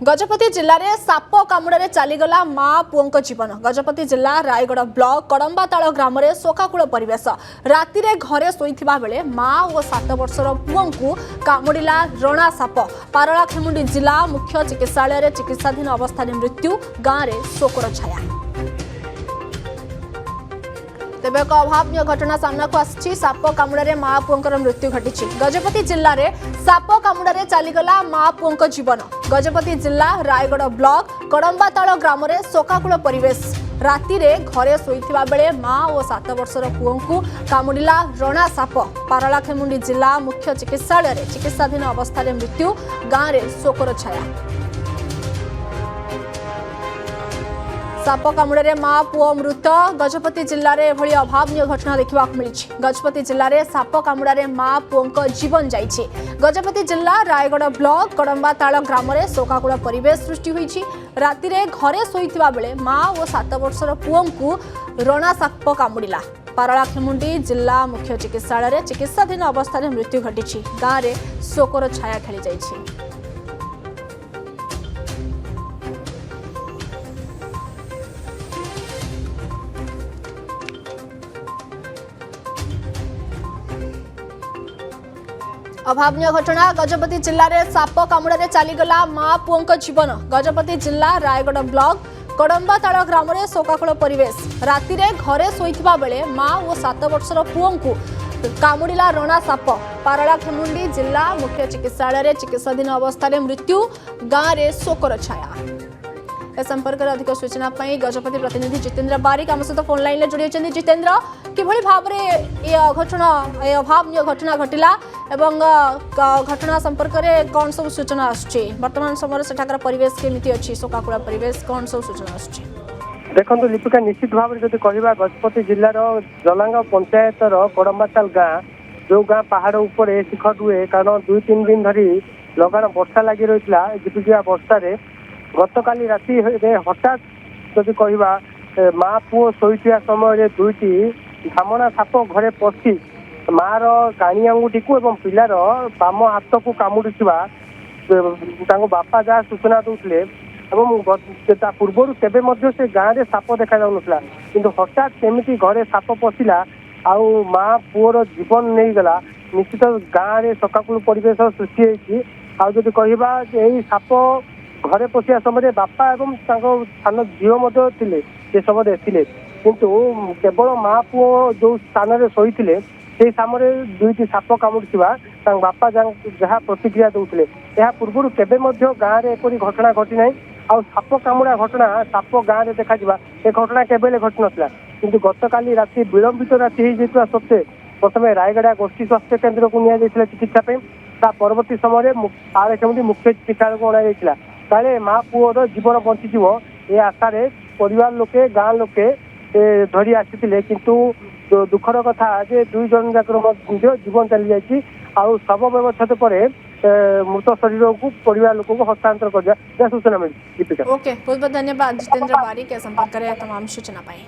गजपति जिले में साप कामुड़े चलीगला माँ पुओं जीवन। गजपति जिला रायगढ़ ब्लॉक कड़म्बाताल ग्राम में शोकाकूल परिवेश। राति घरे शोइथिबा बेले माँ और 7 वर्षर पुओं को कामुड़ा रणा साप। पारलाखेमुंडी जिला मुख्य चिकित्सालय चिकित्साधीन अवस्था मृत्यु। गाँव में शोकर छाया। तेज एक अभावन घटना सामना को आसी। साप कामुड़े माँ पुओं मृत्यु घटी। गजपति जिले में साप कामुड़े चलीगला माँ पुओं जीवन। गजपति जिला रायगढ़ ब्लॉक कड़म्बाताल ग्राम में शोकाकूल परिवेश। राति घरे शोइथिबा बेले माँ और 7 वर्षर पुओं को कामुड़ा रणा साप। पारलाखेमुंडी जिला मुख्य चिकित्सालय चिकित्साधीन अवस्था मृत्यु। गाँव में शोकर छाया। साप कामुड़े माँ पुओ मृत। गजपति जिले में एभली अभावन घटना देखा मिली। गजपति जिले में साप कामुड़े माँ पुओं जीवन जाइए। गजपति जिला रायगढ़ ब्लॉक कड़म्बाताल ग्राम में शोकाकूल परिवेश सृष्टि होइछि। राति घरे शोइथिबा बेले माँ और 7 वर्षर पुओं को रणा साप कामुड़ा। पारलाखेमुंडी जिला मुख्य चिकित्सालय चिकित्साधीन अवस्था मृत्यु घटी। गाँव में शोकर छाया खेली जाइछि। अभावन घटना। गजपति जिले में साप कामुड़े चलीगला माँ पुओं जीवन। गजपति जिला रायगढ़ ब्लॉक कड़म्बाताल ग्राम में शोकाकूल परिवेश। राति घरे शोइथिबा बेले माँ और 7 वर्षर पुओं को कामुड़ा रणा साप। पारलाखेमुंडी जिला मुख्य चिकित्सालय चिकित्साधीन अवस्था मृत्यु। गाँव में शोकर छाया। ए संपर्क में अधिक सूचना गजपति प्रतिनिधि जितेंद्र बारिक आम सहित फोन लाइन जोड़ी। जितेंद्र, किभली भाव में घटना अभावन घटना घटला एवं घटना संपर्क में कौन सब सूचना आसुची? वर्तमान समय सेठाकर परिवेश केमिति अछि? शोकाकूल परिवेश कौन सब सूचना आसुची? देखो लिपिका, निश्चित भाव में कहवा गजपति जिलार जलांग पंचायतर कड़म्बाताल गाँ जो गाँ पहाड़ उपर शिखर हुए, कारण 2-3 दिन धरी लगाण वर्षा लगी रही। झिपिझिपा वर्षा गतकाली राति हठात जदि कहवा माँ पुओ शोइथिबा समय 2टी धामणा साप घरे पशि माँ काणी आंगुठी को एवं पिलार बाम हाथ को कामुड़ुवा बापा जहाँ सूचना दूसरे पूर्वर केवे से गाँव में साप देखा जाऊला, किंतु हठात केमिति घरे साप पशिला आउ माँ पुओर जीवन नहीं गला। निश्चित गाँव में शोकाकूल परिवेश सृष्टि होती। आदि कहवा यही साप घरे पशिया समय बापा एवं सान झील थे समय थे, किंतु केवल माँ पुओ जो स्थान में शोते से समय 2टी साप कामुड़ा बापा जहाँ प्रतिक्रिया दूसरे। यह पूर्व केवे गाँव में एपरी घटना घटी ना। आ साप कामुड़ा घटना साप गाँव में देखा ए घटना केवे घटी नाला, किंतु गतकाली राति विलंबित राति हो सत्वे प्रथम रायगढ़ गोष्ठी स्वास्थ्य केन्द्र को निया चिकित्सा परवर्ती समय पारलाखेमुंडी मुख्य चिकित्सालय को अणा काले माँ पुओर जीवन बंचीज ए आशा परिवार लोके गाँ लोके धरी आसी, किंतु दुखर कथा जे 2 जन जाकर जीवन चली जाइए। आउ शव व्यवस्था पर मृत शरीर को परिवार लोक को हस्तांतर कर सूचना मिली। ओके, बहुत बहुत धन्यवाद जितेंद्र बारिक संपर्क तमाम सूचना पाई।